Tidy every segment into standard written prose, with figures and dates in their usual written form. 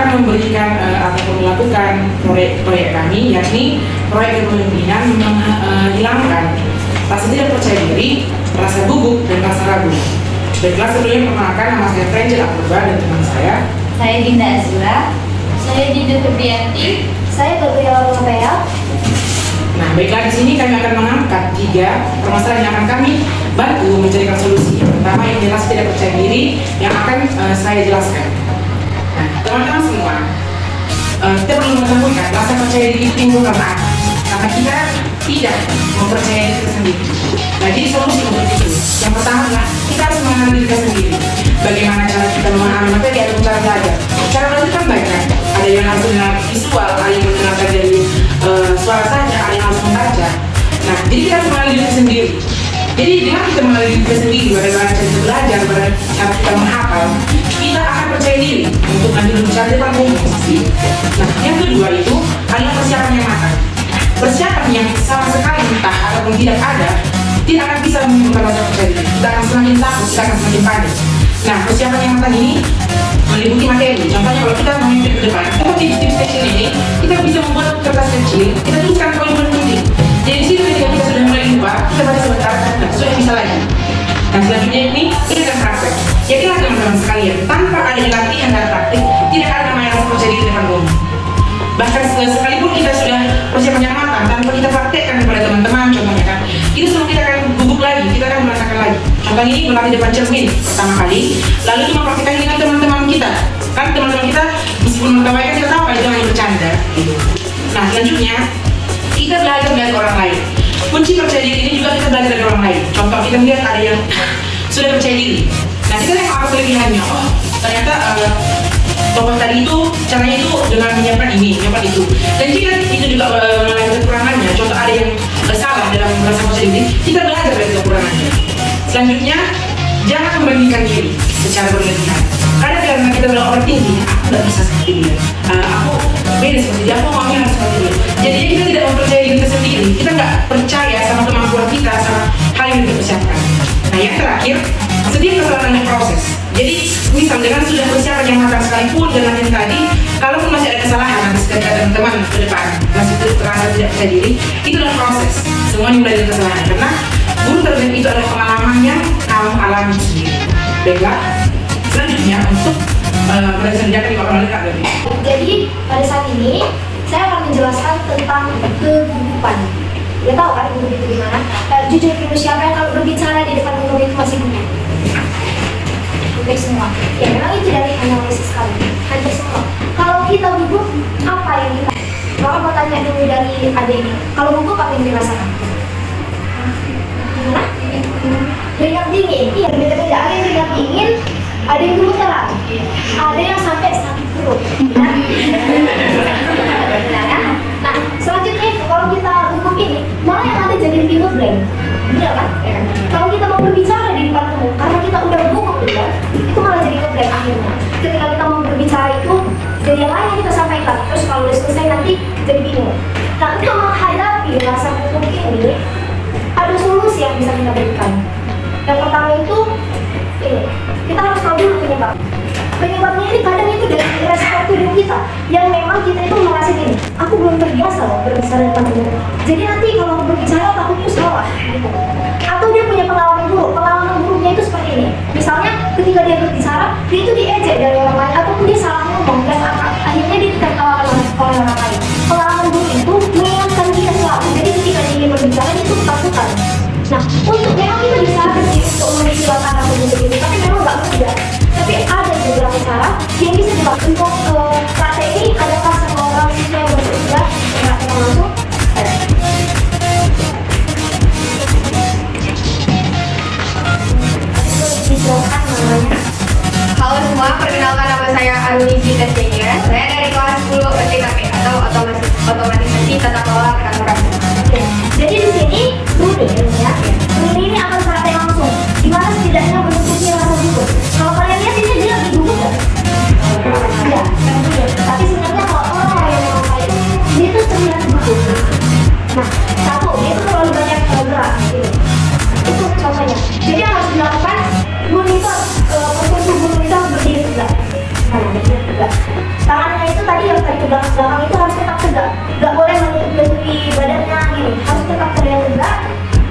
akan memberikan ataupun melakukan proyek kami, yakni proyek kepemimpinan menghilangkan rasa tidak percaya diri, rasa gugup, dan rasa ragu. Baiklah, sebelumnya perkenalkan, nama saya Frenjel Apurba dan teman saya Dinda Azura. Saya Dinda Febrianti. Saya Gabriela Lopea. Nah, baiklah, di sini kami akan mengangkat 3 permasalahan yang akan kami bantu mencarikan solusi. Yang pertama, yang jelas tidak percaya diri, yang akan saya jelaskan. Nah, teman-teman semua, kita perlu mengetahui kan, rasa percaya diri timbul karena apa? Karena kita tidak mempercayai diri kita sendiri. Nah, jadi solusi untuk itu, yang pertama adalah kita harus mengenal diri kita sendiri. Bagaimana cara kita memahami materi atau cara belajar? Cara belajar kan banyak kan? Ada yang harus mengenal visual, ada yang mengenalkan dari suara saja, ada yang harus membaca. Nah, jadi kita harus mengenal diri kita sendiri. Jadi dengan kita mengenal diri kita sendiri, bagaimana cara kita belajar, bagaimana cara kita menghafal, kita akan percaya diri untuk nanti berbicara di depan umum. Nah, yang kedua itu adalah persiapan yang matang. Persiapan yang sama sekali entah ataupun tidak ada, tidak akan bisa menimbulkan rasa percaya diri. Kita akan semakin takut, kita akan semakin panik. Nah, persiapan yang matang ini meliputi materi. Contohnya kalau kita memimpin ke depan, kita di tips station ini, kita bisa membuat kertas kecil, kita tuliskan poin-poin penting. Jadi di situ ketika kita sudah mulai lupa, kita baca sebentar, nah sudah bisa lagi. Nah, selanjutnya ini akan praktek. Yakinlah teman-teman sekalian, tanpa ada latihan dan praktik, tidak ada namanya rasa percaya diri di depan umum. Bahkan sekalipun kita sudah persiapan yang matang, tanpa kita praktekkan kepada teman-teman, contohnya kan, itu semua kita akan gugup lagi, kita akan merasakan lagi. Contoh ini berlatih depan cermin pertama kali, lalu kita mempraktikkan dengan teman-teman kita. Kan teman-teman kita meskipun mengetawakan, kita tahu itu hanya bercanda. Nah, selanjutnya kita belajar dari orang lain. Kunci percaya diri ini juga kita belajar dari orang lain. Contoh kita melihat ada yang sudah percaya diri. Nah, kita lihat apa kelebihannya. Oh, ternyata tokoh tadi itu caranya itu dengan menyiapkan ini, menyiapkan itu. Dan jika itu juga mengalami kekurangannya, contoh ada yang salah dalam merasa percaya diri, kita belajar dari kekurangannya. Selanjutnya, jangan membandingkan diri secara berlebihan. Kadang karena kita bilang orang tinggi, aku nggak bisa seperti dia, aku beda seperti dia, aku maunya harus seperti dia. Jadi kita tidak mempercayai diri kita sendiri, kita nggak percaya sama kemampuan kita, sama hal yang kita persiapkan. Nah, yang terakhir, sedia kesalahan proses. Jadi, misal dengan sudah persiapan yang matang sekalipun dengan yang tadi, kalaupun masih ada kesalahan nanti ketika teman-teman ke depan masih terasa tidak percaya diri, itu adalah proses. Semua dimulai dari kesalahan karena guru terbaik itu adalah pengalaman yang kamu alami sendiri. Baiklah, selanjutnya untuk presentasikan di papan lengkap dari. Jadi pada saat ini saya akan menjelaskan tentang kegugupan. Ya tahu kan gugup itu gimana? Jujur dulu, siapa yang kalau berbicara di depan umum itu masih gugup? Hampir semua. Ya memang itu dari analisis kami. Hampir semua. Kalau kita gugup, apa yang kita? Kalau mau tanya dulu dari adik ini, kalau gugup apa yang dirasakan? Gimana? Keringat dingin. Iya, beda-beda. Ada yang keringat dingin, ada yang gemeteran, ada yang sampai sakit perut. Nah, selanjutnya itu kalau kita gugup ini, malah yang ada jadi finger blank. Benar kan? Kalau kita mau berbicara di depan umum, karena kita udah gugup ya, itu malah jadi ngeblank akhirnya. Ketika kita mau berbicara itu, jadi yang lain yang kita sampaikan. Terus kalau udah selesai nanti jadi bingung. Nah, untuk menghadapi rasa gugup ini, ada solusi yang bisa kita berikan. Yang pertama itu, ini, kita harus tahu dulu penyebab. Penyebabnya ini kadang itu dari respon tubuh kita yang memang kita itu merasa gini, aku belum terbiasa loh berbicara depan umum. Jadi nanti kalau berbicara takutnya salah gitu. Atau dia punya pengalaman buruk. Pengalaman buruknya itu seperti ini. Misalnya ketika dia berbicara, dia itu diejek dari orang lain ataupun dia salah ngomong dan akhirnya dia ditertawakan oleh orang lain. Pengalaman buruk itu mengingatkan dia selalu. Jadi ketika dia ingin berbicara itu ketakutan. Nah, untuk memang kita bisa sih untuk menghilangkan rasa gugup itu, tapi memang nggak mudah. Tapi ada beberapa cara yang bisa dilakukan untuk praktek ini. Adakah semua orang yang bersedia praktek langsung? Dijelaskan namanya. Halo semua, perkenalkan nama saya Aruni Gita Senior. Saya dari kelas 10 TKP atau otomatisasi tata kelola perkantoran. Jadi di sini Runi ya. Runi ini akan praktek langsung. Dimana setidaknya bentuknya rasa gugup. Kalau kalian lihat ini dia lagi gugup nggak? Tidak, kan gugup. Tapi sebenarnya kalau orang yang memang kayak dia itu terlihat gugup. Nah, satu, dia itu terlalu banyak gerak gitu. Itu contohnya. Jadi yang harus dilakukan, monitor postur tubuh kita berdiri tegak. Nah, tegak. Tangannya itu tadi yang tadi ke belakang itu harus tetap tegak, nggak boleh menutupi badannya gini, harus tetap tegak.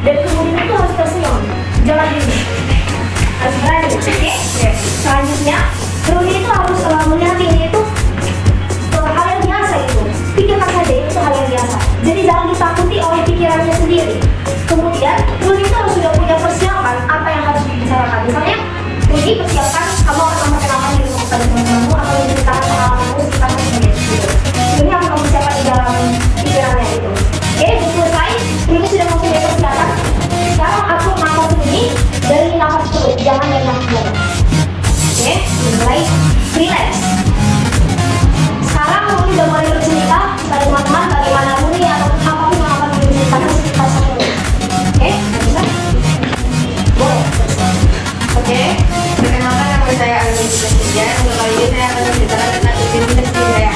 Dan kemudian itu harus tersenyum, jangan gini, harus berani. Oke? Selanjutnya, kemudian itu harus melihat ini itu hal yang biasa itu. Pikirkan saja itu hal yang biasa. Jadi jangan ditakuti oleh pikirannya sendiri. Kemudian, kemudian itu harus sudah punya persiapan apa yang harus dibicarakan. Misalnya, jadi persiapkan kamu akan memperkenalkan dirimu kepada teman-temanmu atau menceritakan pengalamanmu sekitar tersebut. Ini harus kamu siapkan di dalam pikirannya itu. Oke, selesai. Ini sudah mempunyai persiapan. Sekarang aku nafas ini dari nafas perut, jangan dari nafas dalam. Oke, mulai relax. Sekarang kamu sudah mulai bercerita kepada teman-teman bagaimana bunyi atau apapun yang akan diceritakan sekitar 1 menit. Oke, bisa? Boleh. Oke, perkenalkan nama saya Anissa Tia. Untuk kali ini saya akan menceritakan tentang identitas diri saya.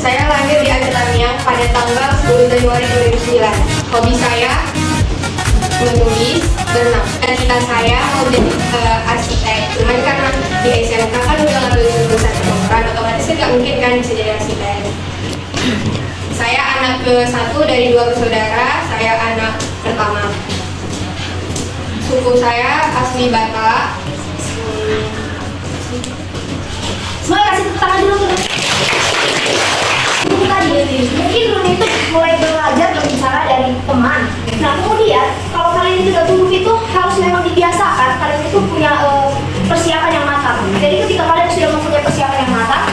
Saya lahir di Aceh Tamiang pada tanggal 10 Januari 2009. Hobi saya menulis, berenang. Cita saya mau jadi arsitek. Cuman karena di SMK kan udah ngambil jurusan kedokteran, otomatis kan nggak mungkin kan bisa jadi arsitek. Saya anak ke-1 dari 2 bersaudara. Saya anak pertama. Suku saya asli Batak. Semua kasih tepuk tangan dulu. Itu tadi, mungkin Run itu mulai belajar berbicara dari teman. Nah kemudian, kalau kalian itu udah tumbuh itu harus memang dibiasakan. Kalian itu punya persiapan yang matang. Jadi ketika kalian sudah mempunyai persiapan yang matang,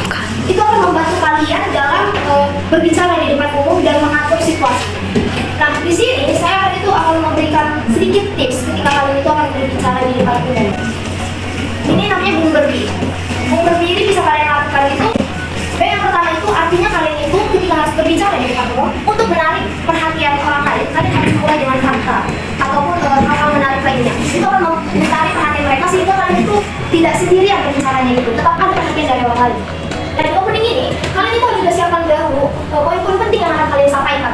itu akan membantu kalian dalam berbicara di depan umum dan mengatur situasi. Nah di sini saya akan memberikan sedikit tips ketika kalian itu akan berbicara di depan umum. Ini namanya Bumberby. Bumberby ini bisa kalian lakukan itu. Yang pertama itu artinya kalian itu ketika harus berbicara di depan umum untuk menarik perhatian orang lain, kalian harus mulai dengan fakta ataupun hal-hal menarik lainnya. Itu akan menarik perhatian mereka sehingga kalian itu tidak sendirian berbicaranya itu, tetap ada perhatian dari orang lain. Dan di opening ini kalian itu harus siapkan dahulu poin-poin penting yang akan kalian sampaikan.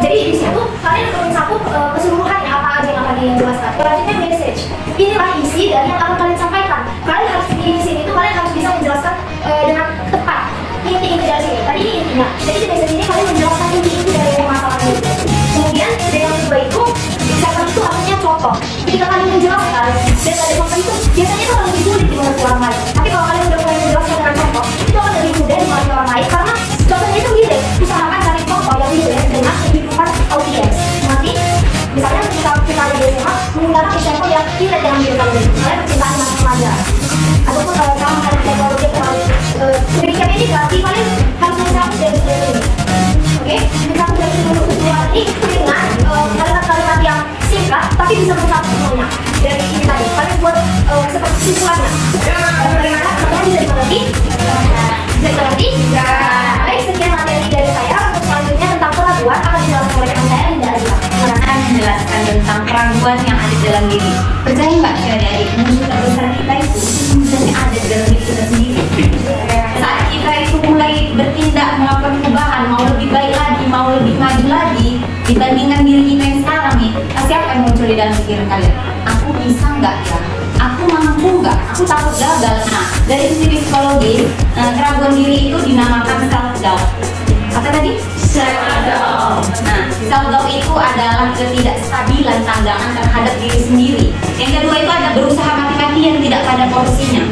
Jadi di situ kalian akan mencakup keseluruhannya apa aja yang akan dijelaskan. Selanjutnya message. Inilah isi dari yang akan kalian sampaikan. Kalian harus di sini itu kalian harus bisa menjelaskan dengan tepat inti-inti dari sini. Tadi ini intinya. Jadi di message ini kalian menjelaskan inti-inti dari permasalahan itu. Kemudian dengan kedua itu misalkan itu artinya contoh. Ketika kalian menjelaskan dan ada contoh itu biasanya itu akan lebih sulit dimengerti orang lain. Tapi kalau kalian sudah mulai menjelaskan dengan contoh, itu akan lebih mudah dimengerti orang lain karena contohnya itu gitu. Usahakan cari contoh yang gitu dengan kehidupan audiens. Nanti misalnya ketika kita di SMA menggunakan example yang tidak diambil kalian, misalnya percintaan dengan pelajar ataupun kalau kamu ada teknologi terlalu sedemikian ini berarti kalian harus mencakup dari ini. Oke, mencakup dari seluruh ini dengan kalimat-kalimat yang singkat tapi bisa mencakup semuanya. Dari ini tadi kalian buat seperti kesimpulannya. Bagaimana kalian bisa dimengerti? Bisa dimengerti? Baik, sekian materi dari saya. Untuk selanjutnya tentang keraguan akan dijelaskan oleh rekan saya Linda Azila. Akan menjelaskan tentang keraguan yang ada dalam diri. Percaya nggak adik-adik, musuh terbesar kita itu sebenarnya ada di dalam diri kita sendiri. Saat kita itu mulai bertindak melakukan perubahan, mau lebih baik lagi, mau lebih maju lagi dibandingkan diri kita yang sekarang nih, pasti akan muncul di dalam pikiran kalian. Aku bisa nggak ya? Aku mampu nggak? Aku takut gagal. Nah, dari sisi psikologi, keraguan diri itu dinamakan self doubt. Apa tadi? Self-doubt. Nah, self-doubt itu adalah ketidakstabilan pandangan terhadap diri sendiri. Yang kedua itu ada berusaha mati-matian tidak pada porsinya.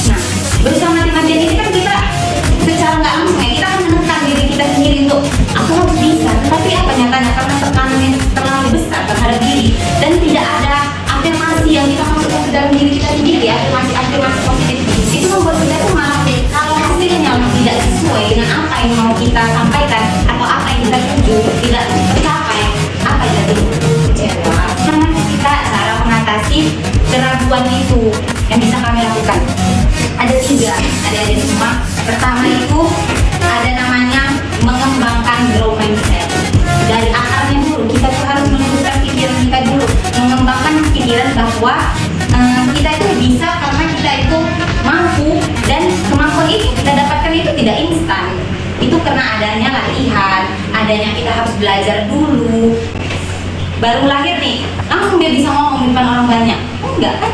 Nah, berusaha mati-matian ini kan kita secara nggak langsung ya, kita akan menekan diri kita sendiri untuk aku harus bisa. Tapi apa nyatanya karena tekanan yang terlalu besar terhadap diri dan tidak ada afirmasi yang kita masukkan ke dalam diri kita sendiri, afirmasi positif itu membuat kita tuh malah kalau hasilnya tidak sesuai dengan apa yang mau kita sampaikan atau apa yang kita tuju tidak tercapai, apa jadi kecewa. Nah, kita cara mengatasi keraguan itu yang bisa kami lakukan ada 3, adik-adik semua. Pertama itu ada namanya mengembangkan growth mindset. Dari akarnya dulu kita tuh harus menentukan pikiran kita dulu, mengembangkan pikiran bahwa kita itu bisa karena kita itu mampu dan kemampuan itu kita dapatkan itu tidak instan. Itu karena adanya latihan, adanya kita harus belajar dulu. Baru lahir nih, langsung dia bisa ngomong di depan orang banyak. Enggak kan?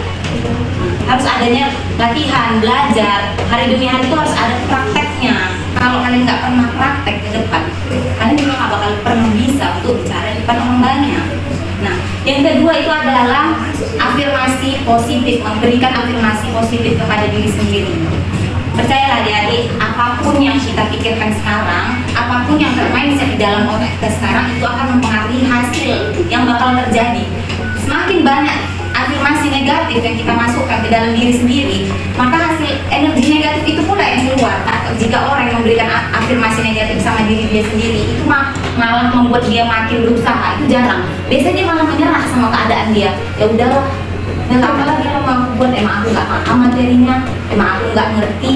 harus adanya latihan, belajar, hari demi hari itu harus ada prakteknya. Kalau kalian nggak pernah praktek ke depan, kalian juga nggak bakal pernah bisa untuk bicara di depan orang banyak. Nah, yang kedua itu adalah afirmasi positif, memberikan afirmasi positif kepada diri sendiri. Percayalah adik-adik, apapun yang kita pikirkan sekarang, apapun yang termindset di dalam otak kita sekarang, itu akan mempengaruhi hasil yang bakal terjadi. Semakin banyak afirmasi negatif yang kita masukkan ke dalam diri sendiri, maka hasil energi negatif itu pula yang keluar. Atau jika orang yang memberikan afirmasi negatif sama diri dia sendiri, itu malah membuat dia makin berusaha, itu jarang. Biasanya dia malah menyerah sama keadaan dia. Ya udahlah, nggak apa-apa lagi yang mau aku buat, emang aku nggak paham materinya, emang aku nggak ngerti.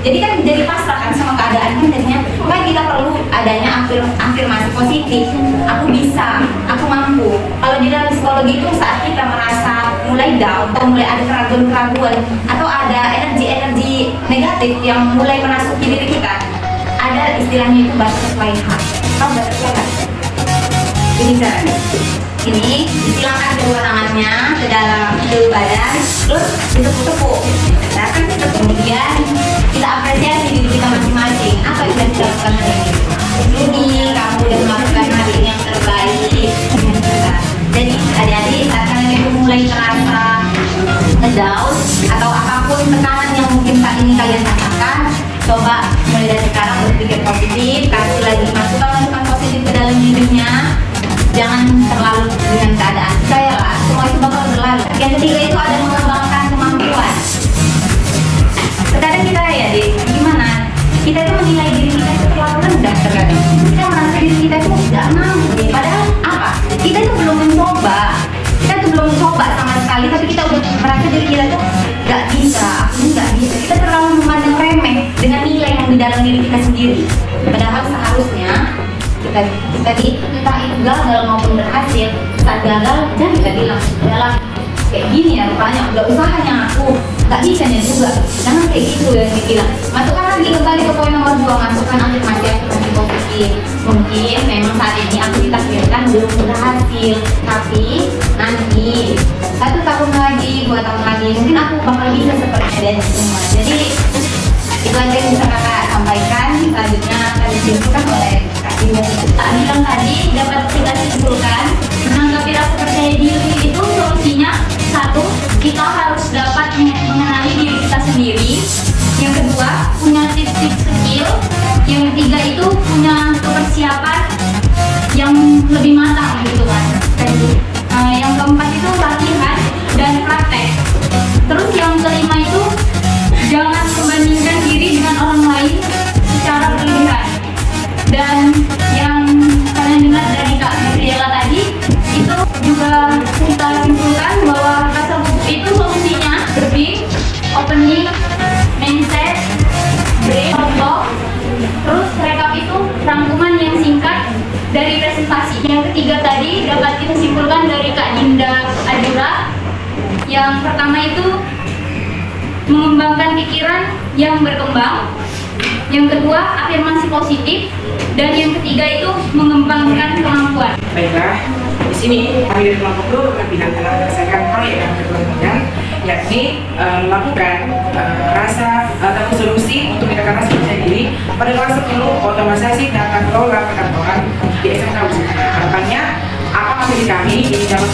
Jadi kan jadi pasrah kan sama keadaan kan jadinya. Maka kita perlu adanya afirmasi positif. Aku bisa, aku mampu. Kalau di dalam psikologi itu saat kita merasa mulai down atau mulai ada keraguan-keraguan atau ada energi-energi negatif yang mulai merasuki diri kita, ada istilahnya itu butterfly heart. Tahu butterfly heart? Ini caranya. Ini silakan kedua tangannya ke dalam badan, terus ditepuk-tepuk. Nah, kan kemudian kita apresiasi diri kita masing-masing. Apa yang sudah kita lakukan hari ini? Kamu sudah melakukan hari ini yang terbaik. Jadi adik-adik, saat kalian itu mulai terasa ngedown atau apapun tekanan yang mungkin saat ini kalian rasakan, coba mulai dari sekarang berpikir positif, kasih lagi masukan-masukan positif ke dalam dirinya. Jangan terlalu dengan keadaan. Percayalah, semua itu bakal berlalu. Yang ketiga itu ada mengembangkan kemampuan. Terkadang kita ya, gimana? Kita itu menilai diri kita itu terlalu rendah terkadang. Kita merasa diri kita itu tidak mampu. Padahal apa? Kita itu belum mencoba. Kita itu belum mencoba sama sekali, tapi kita udah merasa diri kita itu nggak bisa. Aku nggak bisa. Kita terlalu memandang remeh dengan nilai yang di dalam diri kita sendiri. Padahal seharusnya kita entah itu gagal maupun berhasil. Saat gagal, jangan kita bilang adalah kayak gini ya rupanya, udah usahanya aku nggak bisanya juga. Jangan kayak gitu yang dibilang. Masukkan lagi kembali ke poin nomor 2, masukkan afirmasi positif. Mungkin memang saat ini aku ditakdirkan belum berhasil, tapi nanti 1 tahun lagi, 2 tahun lagi, mungkin aku bakal bisa seperti dan semua. Jadi itu aja yang bisa kakak sampaikan. Selanjutnya akan disimpulkan oleh Kak Dinda. Tak bilang tadi dapat kita simpulkan, menanggapi rasa percaya diri itu solusinya 1, kita harus dapat mengenali diri kita sendiri. Yang kedua, punya tips-tips skill. Yang ketiga itu punya kepersiapan yang lebih matang gitu kan. Yang keempat itu latihan dan praktek. Terus yang kelima itu jangan membandingkan diri dengan orang lain secara berlebihan. Dan yang kalian dengar dari Kak Gabriela tadi, itu juga kita simpulkan bahwa rasa gugup itu solusinya brief, opening, mindset, brain, talk. Terus rekap itu rangkuman yang singkat dari presentasi. Yang ketiga tadi dapat kita simpulkan dari Kak Dinda Ajura. Yang pertama itu mengembangkan pikiran yang berkembang. Yang kedua, afirmasi positif. Dan yang ketiga itu mengembangkan kemampuan. Baiklah, di sini kami dari kelompok guru Pembinaan telah menyelesaikan proyek yang berkelanjutan, yakni melakukan rasa atau solusi untuk meningkatkan rasa percaya diri pada kelas 10 otomatisasi tata kelola perkantoran di SMK Usaha. Harapannya apa materi kami ini dapat